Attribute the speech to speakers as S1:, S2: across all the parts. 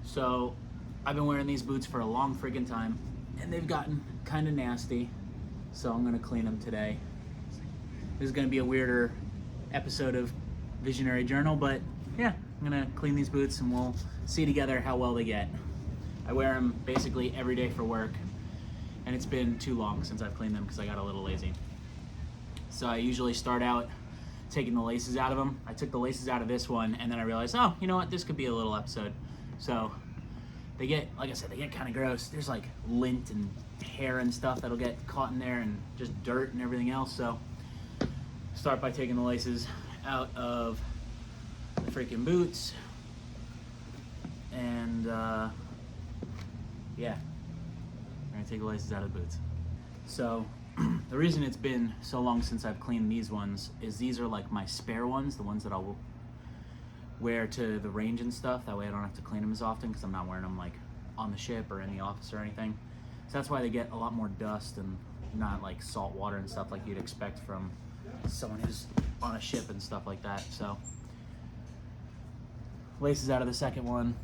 S1: So I've been wearing these boots for a long friggin' time, and they've gotten kind of nasty. So I'm gonna clean them today. This is gonna be a weirder episode of Visionary Journal, but yeah, I'm gonna clean these boots and we'll see together how well they get. I wear them basically every day for work, and it's been too long since I've cleaned them because I got a little lazy. So I usually start out taking the laces out of them. I took the laces out of this one, and then I realized, oh, you know what, this could be a little episode. So they get, like I said, they get kind of gross. There's like lint and hair and stuff that'll get caught in there, and just dirt and everything else. So start by taking the laces out of the freaking boots, and yeah, we're gonna take the laces out of the boots. So the reason it's been so long since I've cleaned these ones is these are like my spare ones, the ones that I'll wear to the range and stuff. That way I don't have to clean them as often because I'm not wearing them like on the ship or in the office or anything. So that's why they get a lot more dust and not like salt water and stuff like you'd expect from someone who's on a ship and stuff like that. So laces out of the second one.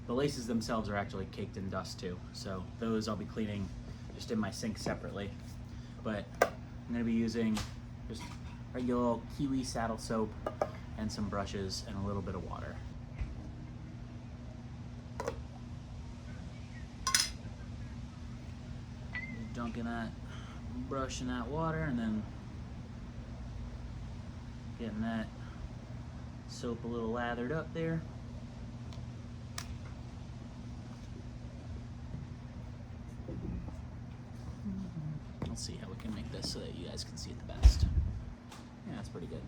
S1: The laces themselves are actually caked in dust too, so those I'll be cleaning just in my sink separately. But I'm gonna be using just regular old Kiwi saddle soap and some brushes and a little bit of water. Dunking that brush in that water and then getting that soap a little lathered up there. Let's see how we can make this so that you guys can see it the best. Yeah, that's pretty good.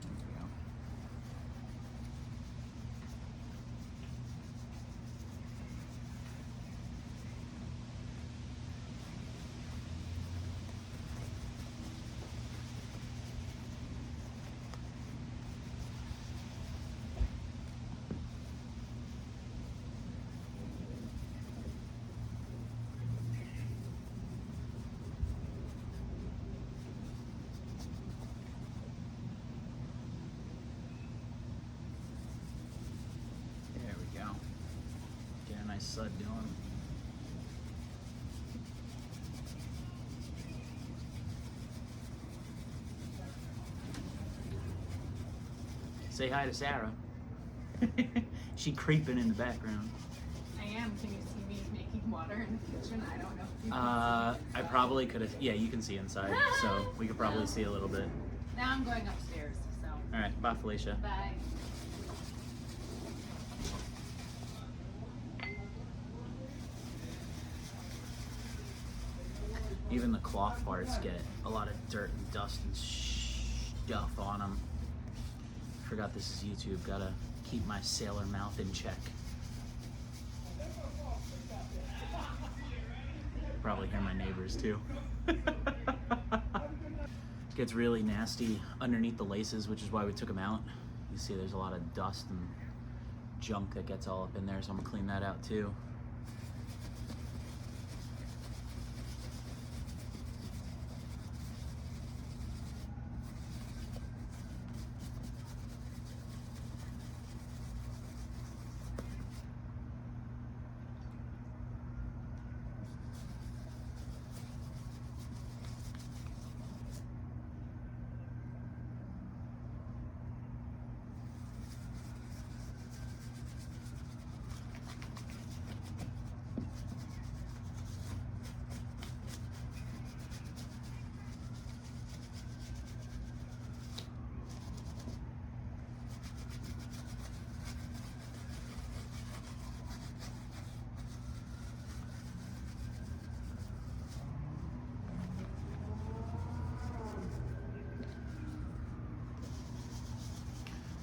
S1: There we go. There we go. Get a nice sud going. Say hi to Sarah. She creeping in the background.
S2: I am. Can you see me making water in the kitchen? I don't know if you can
S1: I probably could have. Yeah, you can see inside, so we could probably see a little bit.
S2: Now I'm going upstairs, so.
S1: All right, bye, Felicia.
S2: Bye.
S1: Even the cloth parts get a lot of dirt and dust and stuff on them. Forgot this is YouTube. Gotta keep my sailor mouth in check. Probably hear my neighbors too. Gets really nasty underneath the laces, which is why we took them out. You see there's a lot of dust and junk that gets all up in there, so I'm gonna clean that out too.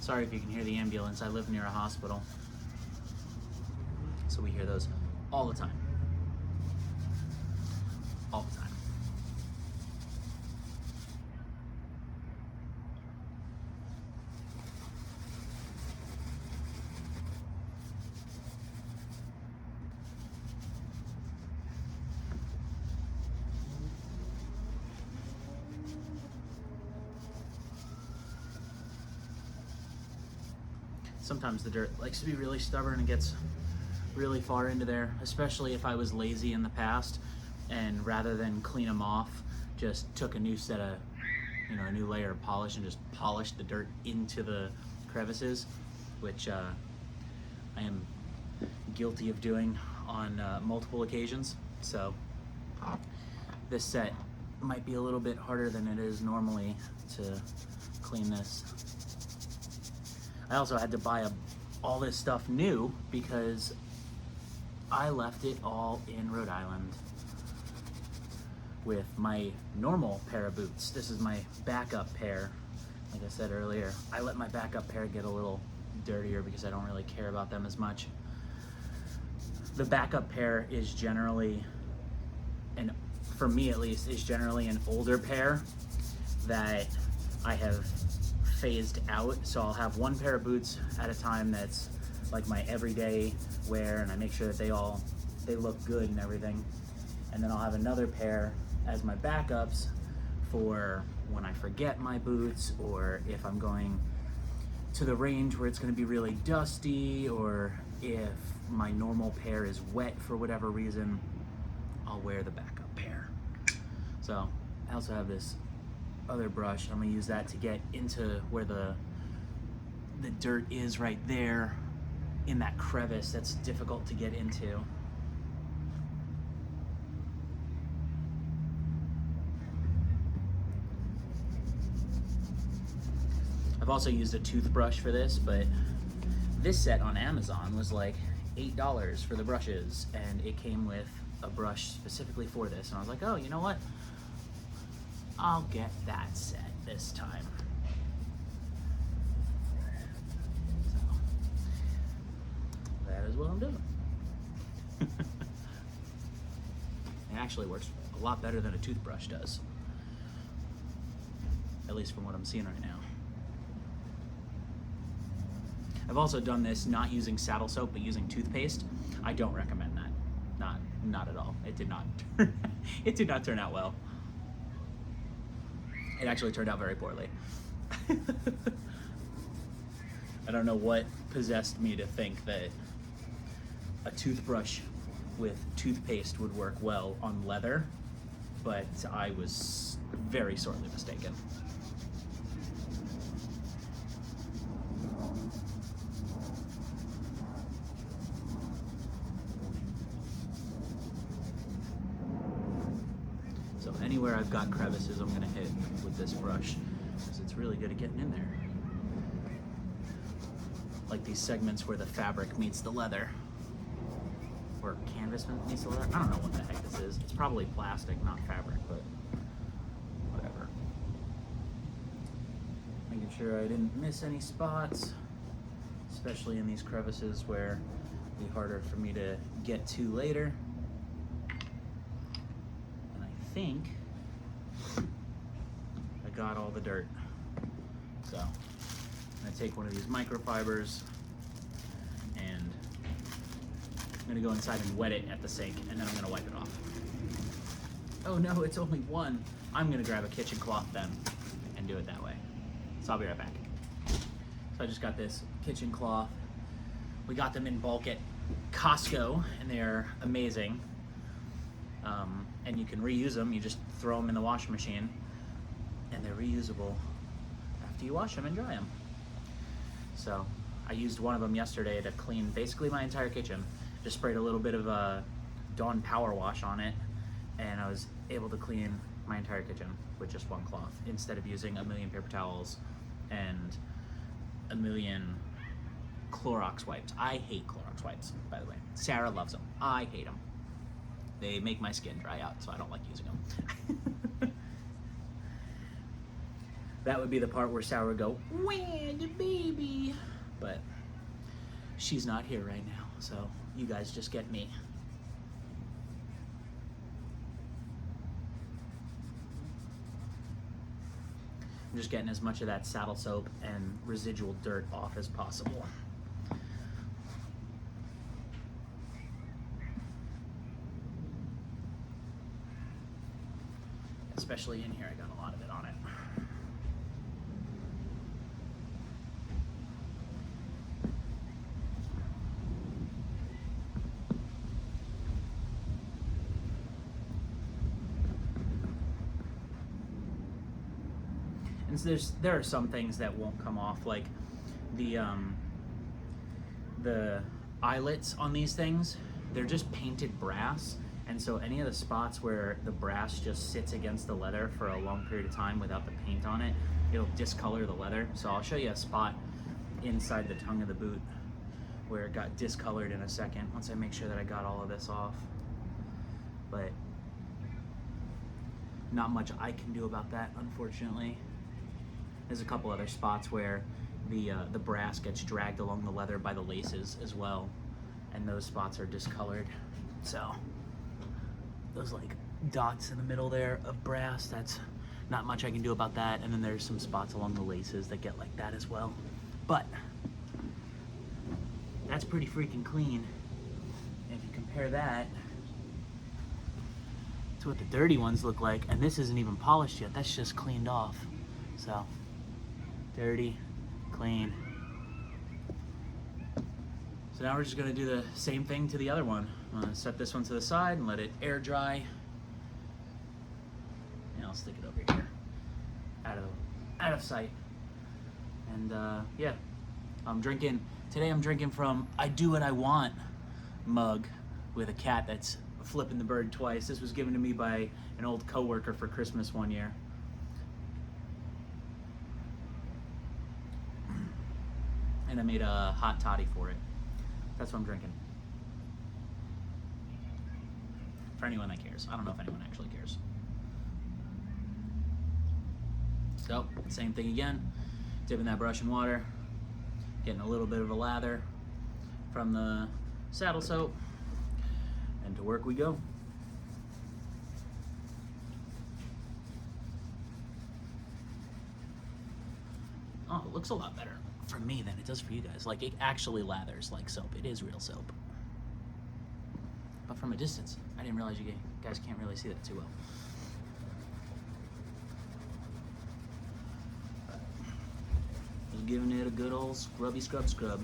S1: Sorry if you can hear the ambulance. I live near a hospital, so we hear those all the time. All the time. sometimes the dirt likes to be really stubborn and gets really far into there, especially if I was lazy in the past and rather than clean them off, just took a new set of, a new layer of polish and just polished the dirt into the crevices, which I am guilty of doing on multiple occasions. So this set might be a little bit harder than it is normally to clean this. I also had to buy all this stuff new because I left it all in Rhode Island with my normal pair of boots. This is my backup pair. Like I said earlier, I let my backup pair get a little dirtier because I don't really care about them as much. The backup pair is generally, and for me at least, is generally an older pair that I have phased out. So I'll have one pair of boots at a time that's like my everyday wear, and I make sure that they look good and everything. And then I'll have another pair as my backups for when I forget my boots, or if I'm going to the range where it's going to be really dusty, or if my normal pair is wet for whatever reason, I'll wear the backup pair. So I also have this other brush. I'm going to use that to get into where the dirt is right there in that crevice that's difficult to get into. I've also used a toothbrush for this, but this set on Amazon was like $8 for the brushes, and it came with a brush specifically for this. And I was like, oh, you know what? I'll get that set this time. So, that is what I'm doing. It actually works a lot better than a toothbrush does. At least from what I'm seeing right now. I've also done this not using saddle soap, but using toothpaste. I don't recommend that. Not at all. It did not. It did not turn out well. It actually turned out very poorly. I don't know what possessed me to think that a toothbrush with toothpaste would work well on leather, but I was very sorely mistaken. So anywhere I've got crevices, I'm gonna hit with this brush because it's really good at getting in there. Like these segments where the fabric meets the leather, or canvas meets the leather. I don't know what the heck this is. It's probably plastic, not fabric, but whatever. Making sure I didn't miss any spots, especially in these crevices where it'd be harder for me to get to later. And I think I got all the dirt. So I'm gonna take one of these microfibers and I'm gonna go inside and wet it at the sink, and then I'm gonna wipe it off. Oh no, it's only one. I'm gonna grab a kitchen cloth then and do it that way. So I'll be right back. So I just got this kitchen cloth. We got them in bulk at Costco, and they're amazing. And you can reuse them. You just throw them in the washing machine, and they're reusable after you wash them and dry them. So I used one of them yesterday to clean basically my entire kitchen. Just sprayed a little bit of Dawn Power Wash on it, and I was able to clean my entire kitchen with just one cloth instead of using a million paper towels and a million Clorox wipes. I hate Clorox wipes, by the way. Sarah loves them. I hate them. They make my skin dry out, so I don't like using them. That would be the part where Sarah would go, "Where the baby?" But she's not here right now, so you guys just get me. I'm just getting as much of that saddle soap and residual dirt off as possible. Especially in here, I got a lot of it on it. And so there are some things that won't come off, like the eyelets on these things. They're just painted brass, and so any of the spots where the brass just sits against the leather for a long period of time without the paint on it, it'll discolor the leather. So I'll show you a spot inside the tongue of the boot where it got discolored in a second, once I make sure that I got all of this off. But not much I can do about that, unfortunately. There's a couple other spots where the brass gets dragged along the leather by the laces as well, and those spots are discolored. So those like dots in the middle there of brass, that's not much I can do about that. And then there's some spots along the laces that get like that as well. But that's pretty freaking clean. If you compare that to what the dirty ones look like, and this isn't even polished yet, that's just cleaned off. So dirty, clean. So now we're just gonna do the same thing to the other one. I'm gonna set this one to the side and let it air dry. And I'll stick it over here, out of sight. And yeah, today I'm drinking from I Do What I Want mug with a cat that's flipping the bird twice. This was given to me by an old coworker for Christmas one year. And I made a hot toddy for it. That's what I'm drinking. For anyone that cares. I don't know if anyone actually cares. So, same thing again. Dipping that brush in water. Getting a little bit of a lather from the saddle soap. And to work we go. Oh, it looks a lot better for me than it does for you guys. Like, it actually lathers like soap. It is real soap. But from a distance, I didn't realize you guys can't really see that too well. Just giving it a good old scrubby scrub.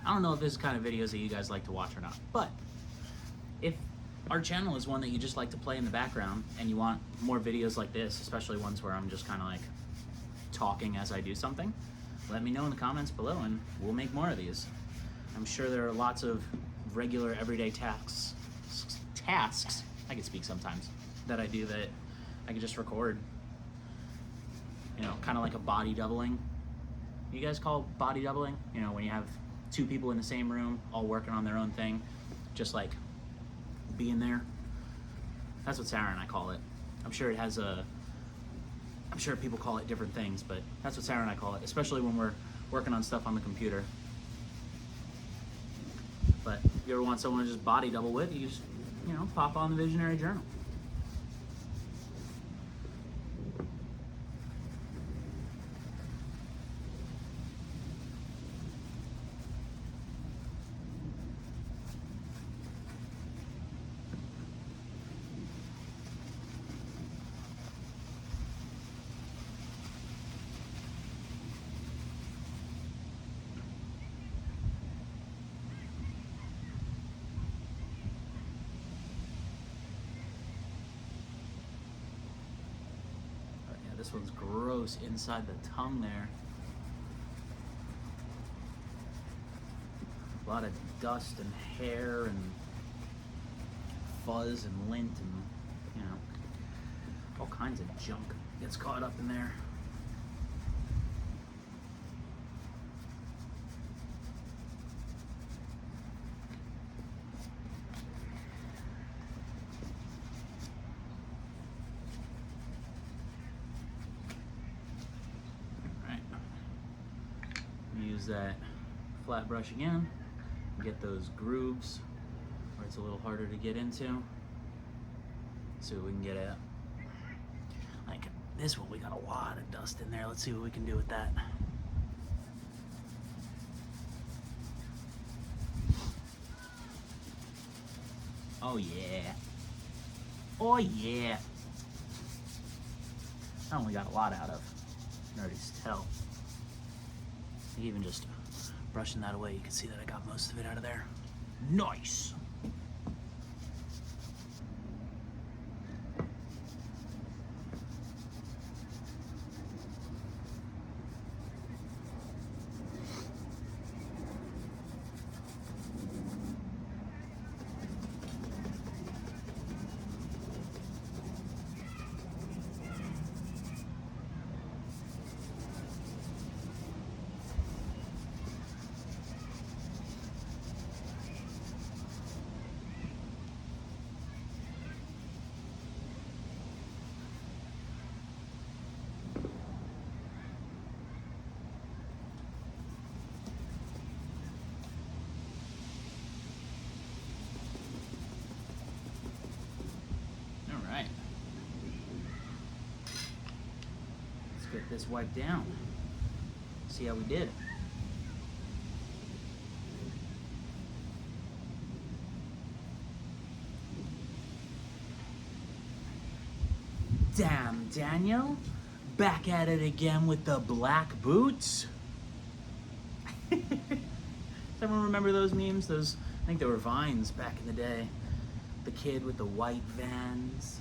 S1: I don't know if this is the kind of videos that you guys like to watch or not, but if our channel is one that you just like to play in the background and you want more videos like this, especially ones where I'm just kind of like talking as I do something, let me know in the comments below and we'll make more of these. I'm sure there are lots of regular everyday tasks, I can speak sometimes, that I do that I can just record. You know, kind of like a body doubling. You guys call body doubling? You know, when you have two people in the same room, all working on their own thing, just like being there. That's what Sarah and I call it. I'm sure people call it different things, but that's what Sarah and I call it, especially when we're working on stuff on the computer. But if you ever want someone to just body double with, you just, pop on the Visionary Journal. This one's gross inside the tongue there. A lot of dust and hair and fuzz and lint and, all kinds of junk gets caught up in there. Use that flat brush again and get those grooves where it's a little harder to get into. See what we can get at. Like this one, we got a lot of dust in there. Let's see what we can do with that. Oh yeah. Oh yeah. I only got a lot out of. You can already tell. Even just brushing that away, you can see that I got most of it out of there. Nice. All right. Let's get this wiped down. See how we did. Damn, Daniel. Back at it again with the black boots. Does everyone remember those memes? Those, I think they were Vines back in the day. The kid with the white Vans.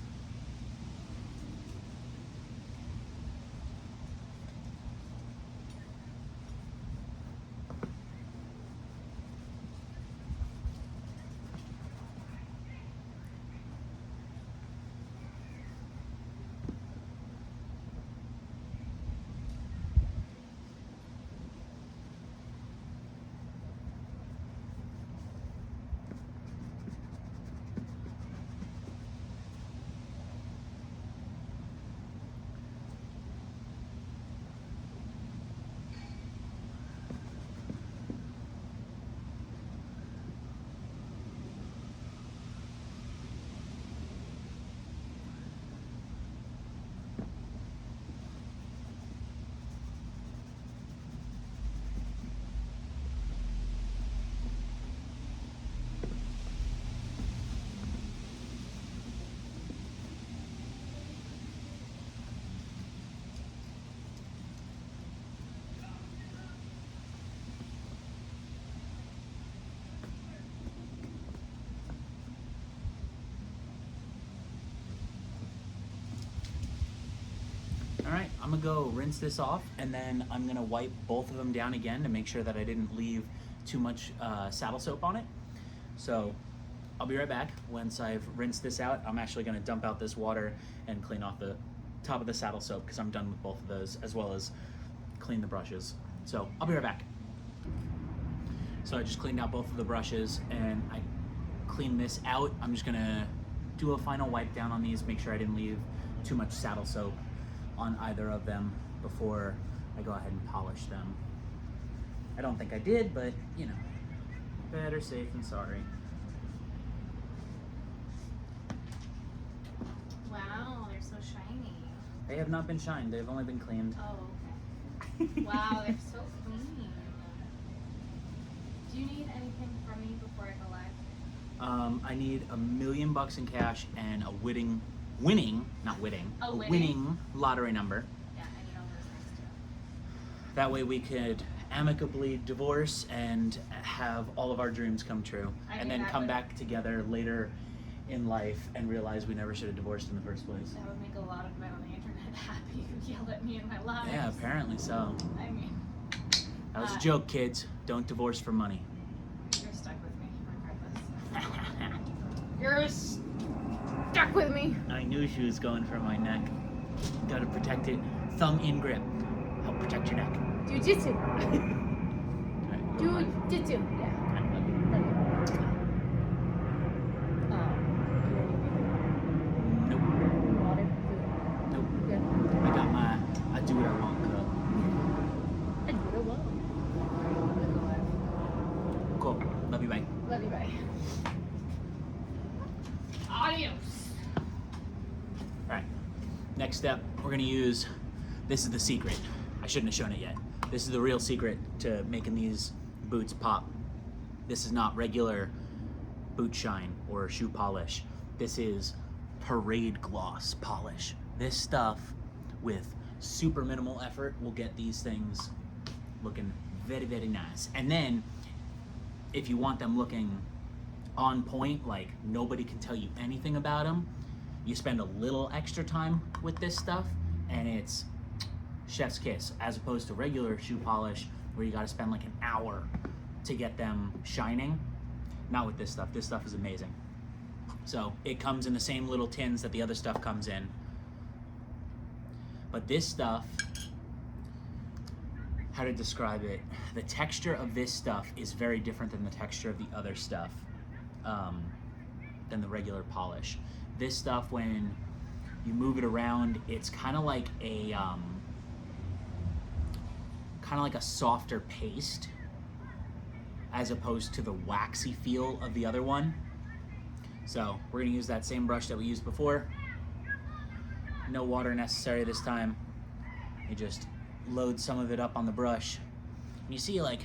S1: All right, I'm gonna go rinse this off, and then I'm gonna wipe both of them down again to make sure that I didn't leave too much saddle soap on it. So I'll be right back. Once I've rinsed this out, I'm actually gonna dump out this water and clean off the top of the saddle soap because I'm done with both of those, as well as clean the brushes. So I'll be right back. So I just cleaned out both of the brushes and I cleaned this out. I'm just gonna do a final wipe down on these, make sure I didn't leave too much saddle soap on either of them before I go ahead and polish them. I don't think I did, but you know, better safe than sorry.
S2: Wow, they're so shiny.
S1: They have not been shined, they've only been cleaned.
S2: Oh, okay. Wow, they're so clean. Do you need anything from me before I go live?
S1: I need $1 million in cash and a winning lottery number.
S2: Yeah, I need all those things too.
S1: That way we could amicably divorce and have all of our dreams come true, and then come back together later in life and realize we never should have divorced in the first place.
S2: That would make a lot of men on the internet happy who yell at me in my lives.
S1: Yeah, apparently so.
S2: I mean,
S1: That was a joke, kids. Don't divorce for money.
S2: you're stuck with me regardless. You're stuck with me.
S1: I knew she was going for my neck. Gotta protect it. Thumb in grip. Help protect your neck.
S2: Jiu-jitsu.
S1: Alright, go on.
S2: Jiu-jitsu. Yeah.
S1: Nope.
S2: Water.
S1: Nope.
S2: Good.
S1: I got my I do what I want cup.
S2: I do it well.
S1: Cool. Love you, bye.
S2: Love you, bye. Adios.
S1: Alright. Next step, we're gonna use, this is the secret. I shouldn't have shown it yet. This is the real secret to making these boots pop. This is not regular boot shine or shoe polish. This is Parade Gloss polish. This stuff, with super minimal effort, will get these things looking very, very nice. And then, if you want them looking on point, like nobody can tell you anything about them, you spend a little extra time with this stuff, and it's chef's kiss, as opposed to regular shoe polish where you got to spend like an hour to get them shining. Not with this stuff. This stuff is amazing. So it comes in the same little tins that the other stuff comes in, but this stuff, how to describe it, the texture of this stuff is very different than the texture of the other stuff, than the regular polish. This stuff, when you move it around, it's kind of like a softer paste, as opposed to the waxy feel of the other one. So we're gonna use that same brush that we used before. No water necessary this time. You just load some of it up on the brush. And you see, like,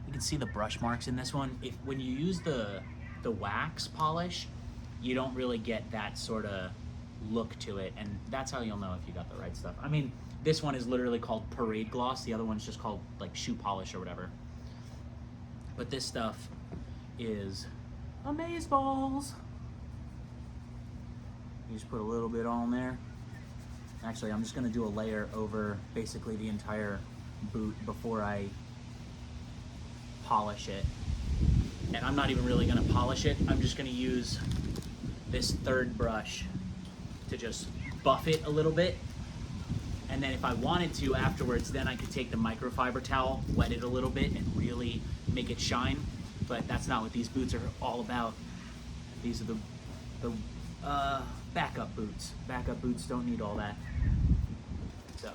S1: you can see the brush marks in this one. When you use the wax polish, you don't really get that sort of look to it, and that's how you'll know if you got the right stuff. I mean, this one is literally called Parade Gloss. The other one's just called like shoe polish or whatever. But this stuff is amazeballs. You just put a little bit on there. Actually, I'm just gonna do a layer over basically the entire boot before I polish it. And I'm not even really gonna polish it. I'm just gonna use this third brush to just buff it a little bit. And then if I wanted to afterwards, then I could take the microfiber towel, wet it a little bit, and really make it shine. But that's not what these boots are all about. These are the backup boots. Backup boots don't need all that. So,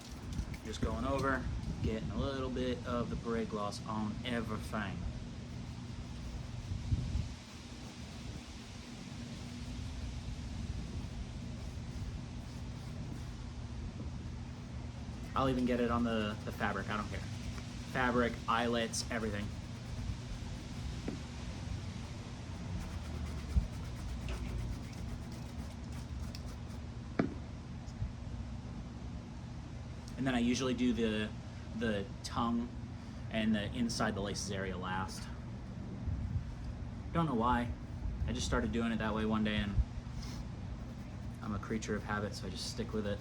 S1: just going over, getting a little bit of the Parade Gloss on everything. I'll even get it on the fabric, I don't care. Fabric, eyelets, everything. And then I usually do the tongue and the inside the laces area last. Don't know why. I just started doing it that way one day, and I'm a creature of habit, so I just stick with it.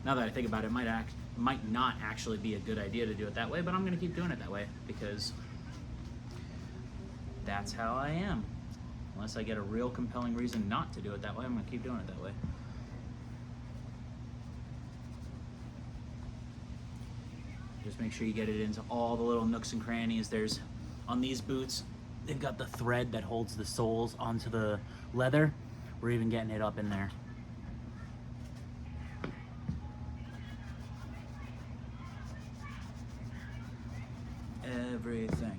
S1: Now that I think about it, it might not actually be a good idea to do it that way, but I'm gonna keep doing it that way because that's how I am. Unless I get a real compelling reason not to do it that way, I'm gonna keep doing it that way. Just make sure you get it into all the little nooks and crannies. There's, on these boots, they've got the thread that holds the soles onto the leather. We're even getting it up in there. Everything.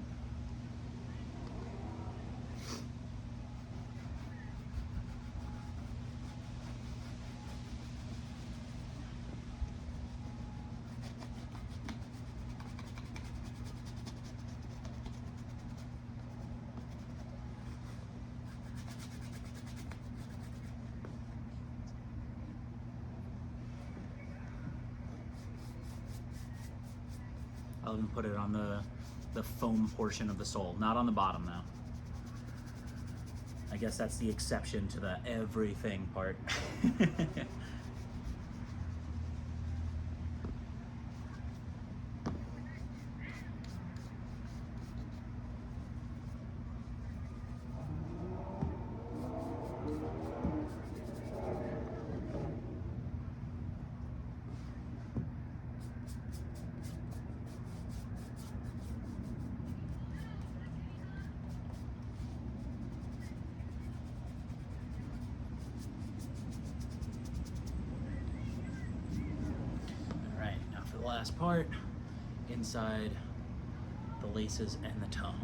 S1: I'll even put it on the foam portion of the sole, not on the bottom though. I guess that's the exception to the everything part. Last part, inside the laces and the tongue.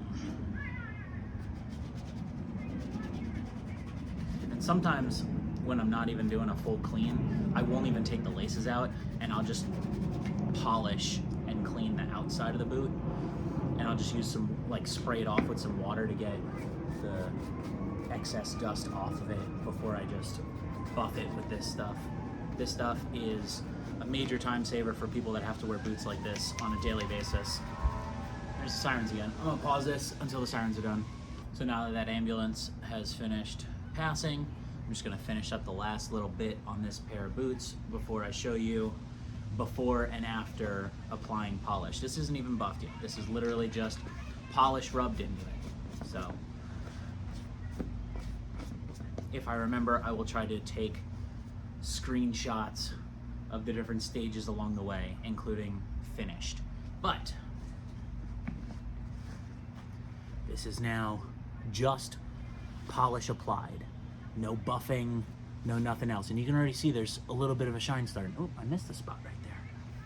S1: And sometimes when I'm not even doing a full clean, I won't even take the laces out, and I'll just polish and clean the outside of the boot, and I'll just use some, like, spray it off with some water to get excess dust off of it before I just buff it with this stuff. This stuff is a major time saver for people that have to wear boots like this on a daily basis. There's the sirens again. I'm gonna pause this until the sirens are done. So now that that ambulance has finished passing, I'm just gonna finish up the last little bit on this pair of boots before I show you before and after applying polish. This isn't even buffed yet. This is literally just polish rubbed into it. So if I remember, I will try to take screenshots of the different stages along the way, including finished. But this is now just polish applied. No buffing, no nothing else. And you can already see there's a little bit of a shine starting. Oh, I missed the spot right there.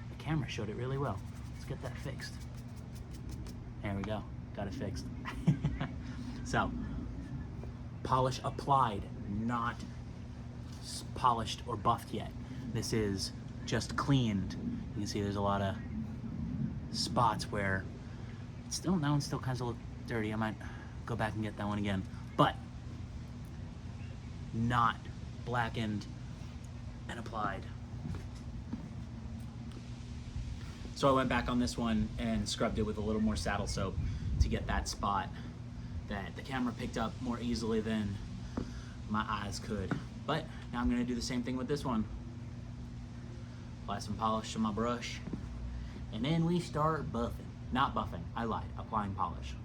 S1: The camera showed it really well. Let's get that fixed. There we go, got it fixed. So, polish applied, not polished or buffed yet. This is just cleaned. You can see there's a lot of spots where it's still, that one still kind of look dirty. I might go back and get that one again, but not blackened and applied. So I went back on this one and scrubbed it with a little more saddle soap to get that spot that the camera picked up more easily than my eyes could. But now I'm gonna do the same thing with this one. Apply some polish to my brush, and then we start buffing. Not buffing, I lied, applying polish.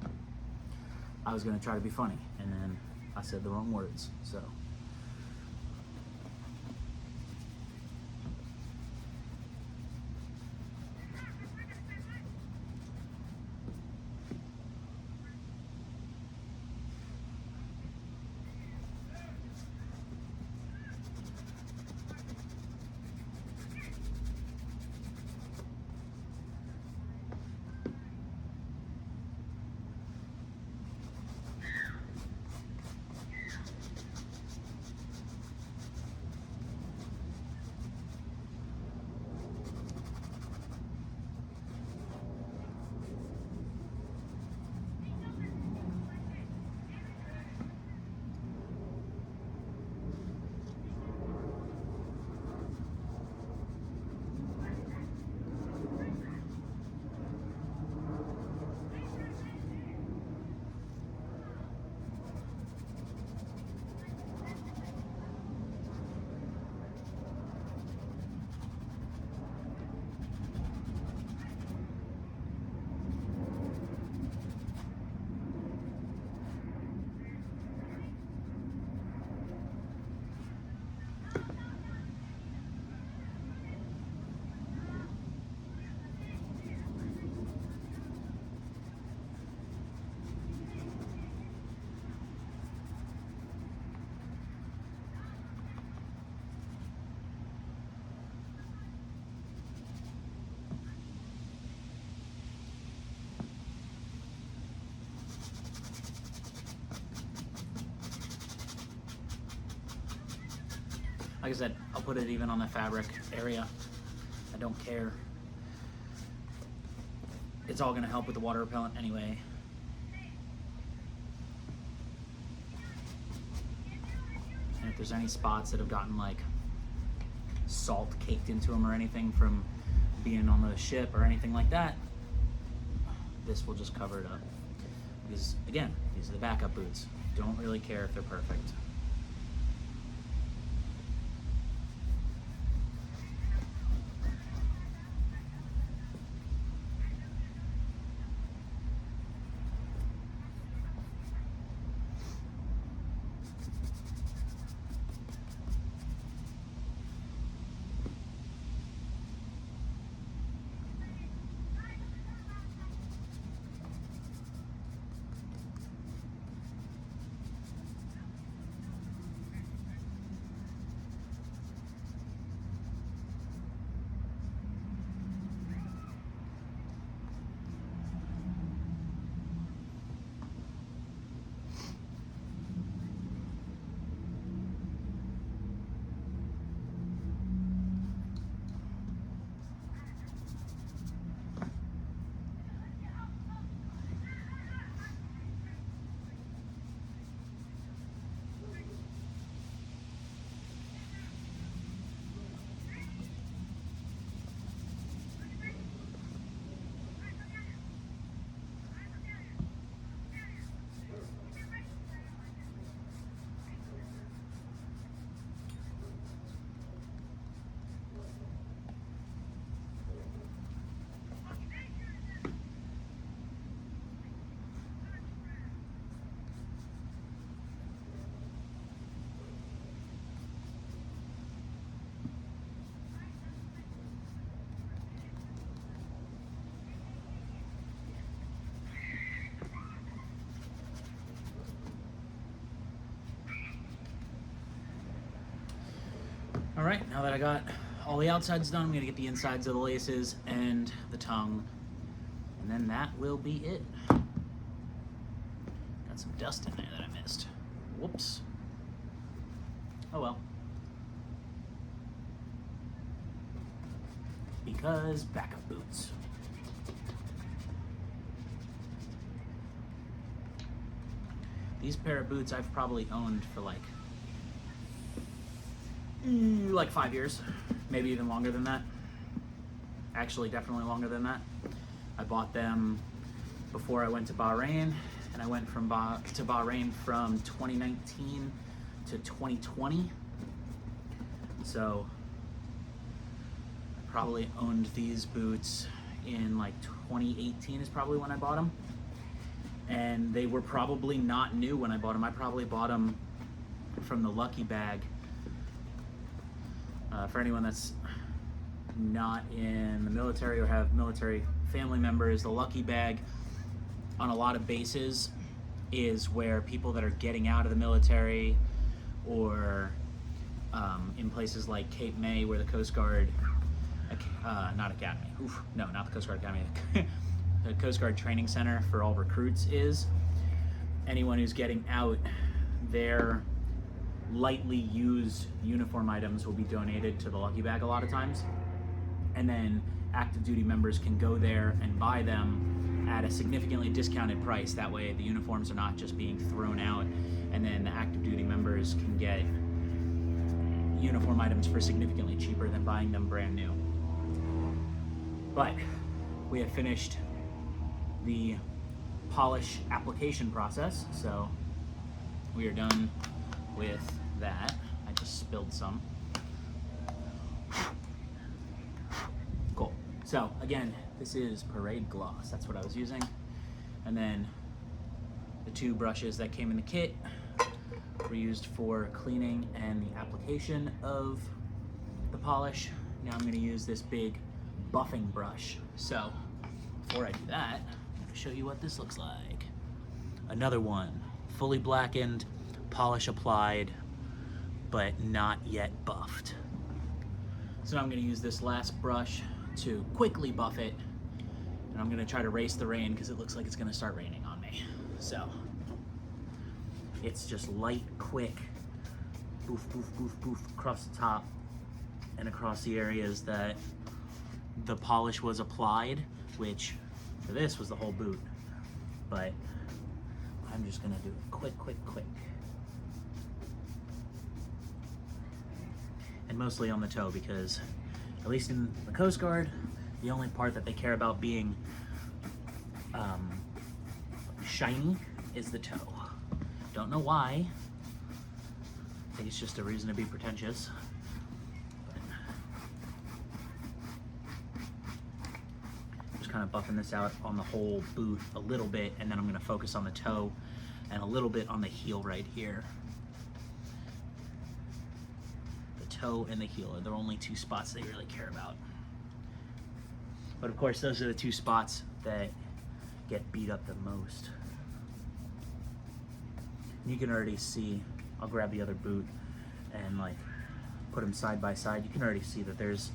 S1: I was gonna try to be funny, and then I said the wrong words, so. Like I said, I'll put it even on the fabric area. I don't care. It's all gonna help with the water repellent anyway. And if there's any spots that have gotten like salt caked into them or anything from being on the ship or anything like that, this will just cover it up. Because again, these are the backup boots. Don't really care if they're perfect. All right, now that I got all the outsides done, I'm gonna get the insides of the laces and the tongue, and then that will be it. Got some dust in there that I missed. Whoops. Oh well. Because backup boots. These pair of boots I've probably owned for like 5 years, maybe even longer than that. Actually, definitely longer than that. I bought them before I went to Bahrain, and I went to Bahrain from 2019 to 2020. So I probably owned these boots in like 2018 is probably when I bought them. And they were probably not new when I bought them. I probably bought them from the Lucky Bag. For anyone that's not in the military or have military family members, the Lucky Bag on a lot of bases is where people that are getting out of the military, or in places like Cape May where the Coast Guard, not Academy, no, not the Coast Guard Academy, the Coast Guard Training Center for all recruits is. Anyone who's getting out, their lightly used uniform items will be donated to the Lucky Bag a lot of times. And then active duty members can go there and buy them at a significantly discounted price. That way the uniforms are not just being thrown out, and then the active duty members can get uniform items for significantly cheaper than buying them brand new. But we have finished the polish application process, so we are done with that. I just spilled some. Cool. So again, this is Parade Gloss. That's what I was using. And then the two brushes that came in the kit were used for cleaning and the application of the polish. Now I'm going to use this big buffing brush. So before I do that, I'm going to show you what this looks like. Another one, fully blackened, polish applied, but not yet buffed. So I'm going to use this last brush to quickly buff it, and I'm going to try to race the rain because it looks like it's going to start raining on me. So it's just light, quick, boof, boof, boof, boof, across the top and across the areas that the polish was applied, which for this was the whole boot. But I'm just going to do it quick, quick, quick. And mostly on the toe, because at least in the Coast Guard, the only part that they care about being shiny is the toe. Don't know why. I think it's just a reason to be pretentious. But just kind of buffing this out on the whole boot a little bit, and then I'm going to focus on the toe and a little bit on the heel right here. Toe and the heel are the only two spots they really care about. But of course, those are the two spots that get beat up the most. You can already see, I'll grab the other boot and like put them side by side. You can already see that there's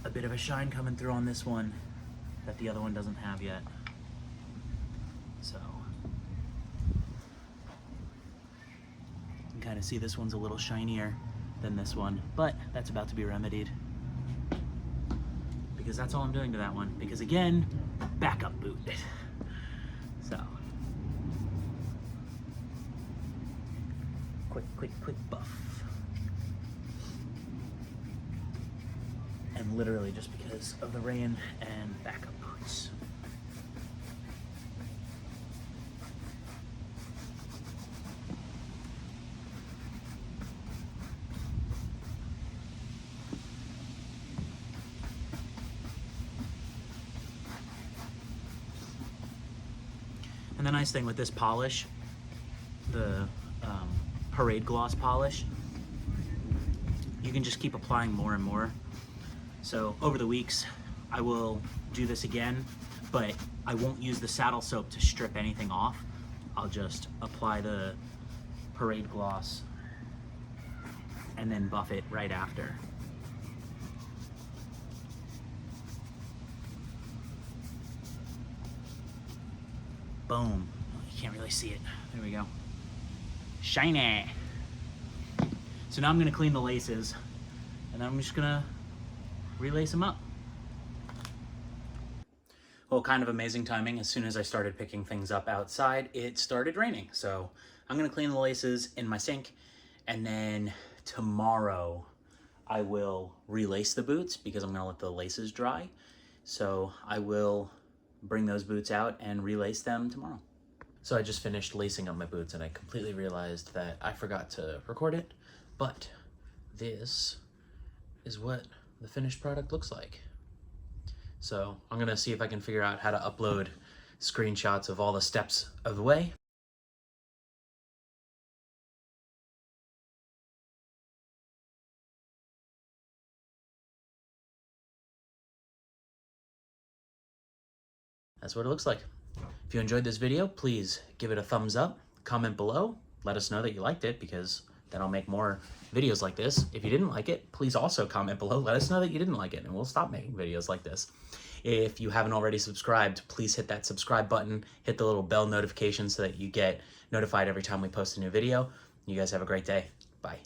S1: a bit of a shine coming through on this one that the other one doesn't have yet. So you can kind of see this one's a little shinier than this one, but that's about to be remedied, because that's all I'm doing to that one, because again, backup boot. So quick buff, and literally just because of the rain and backup boots. And the nice thing with this polish, the Parade Gloss polish, you can just keep applying more and more. So over the weeks, I will do this again, but I won't use the saddle soap to strip anything off. I'll just apply the Parade Gloss and then buff it right after. Boom. You can't really see it. There we go. Shiny. So now I'm gonna clean the laces, and then I'm just gonna relace them up. Well, kind of amazing timing. As soon as I started picking things up outside, it started raining. So I'm gonna clean the laces in my sink, and then tomorrow I will relace the boots because I'm gonna let the laces dry. So I will bring those boots out and relace them tomorrow. So I just finished lacing up my boots and I completely realized that I forgot to record it, but this is what the finished product looks like. So I'm gonna see if I can figure out how to upload screenshots of all the steps of the way. That's what it looks like. If you enjoyed this video, please give it a thumbs up, comment below, let us know that you liked it because then I'll make more videos like this. If you didn't like it, please also comment below, let us know that you didn't like it and we'll stop making videos like this. If you haven't already subscribed, please hit that subscribe button, hit the little bell notification so that you get notified every time we post a new video. You guys have a great day. Bye.